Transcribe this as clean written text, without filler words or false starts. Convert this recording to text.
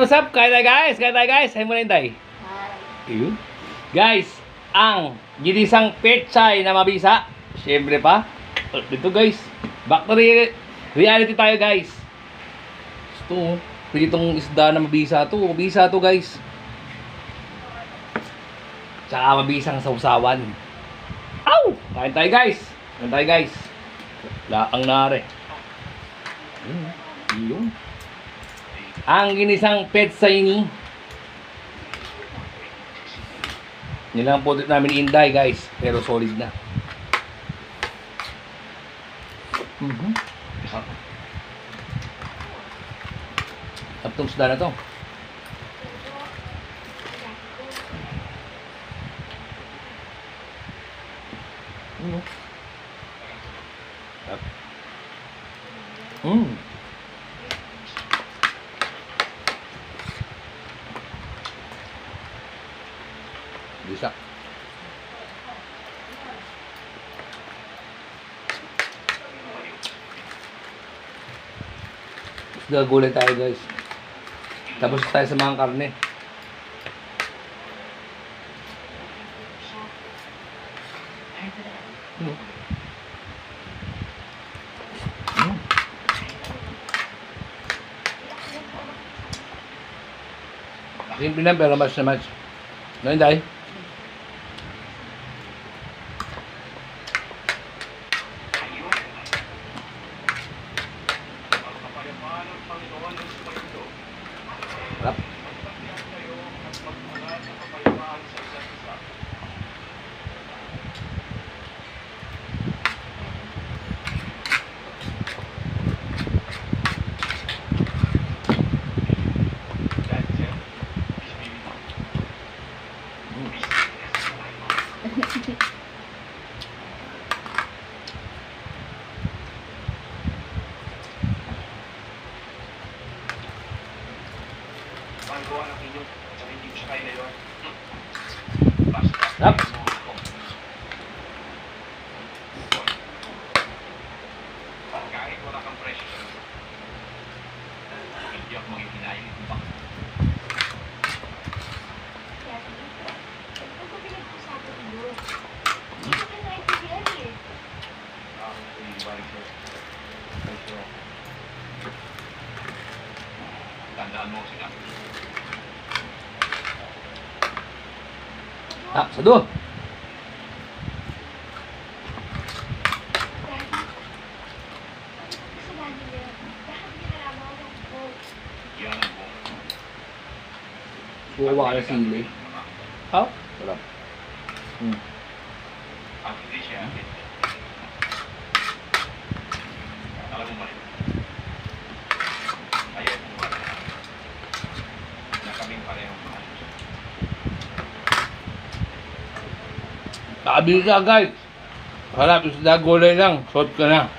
What's up? Kaya tayo guys! Kaya tayo guys! Hay mo na Inday. Ayun. Guys, ang ginisang pechay na mabisa. Siyempre pa. Dito guys. Back to reality tayo guys. Ito. Itong isda na mabisa to. Mabisa to guys. Tsaka mabisang sausawan. Ow! Kain tayo guys. Kain tayo guys. Laang nare. Yun. Ang ginisang pechay ni. Nilang po namin Inday guys. Pero solid na. Tapos isda na to. Bisa. Gagulay tayo guys. Tapos tayo sa mga karne. Simple lang pero mas na mas. Ngayon tayo. Sarap. Sarap. Kahit wala kang presyo, hindi ako magiginayin ito pa. Tandaan mo sila. Sado. Yan ang mo. Buwa ka na sili. Oh, sarap. At hindi siya. Alam mo mali. Ayaw mo ba? Na kaming parehong mahal. Nakabili ka guys. Harap, isda gulay lang. Sot ka na.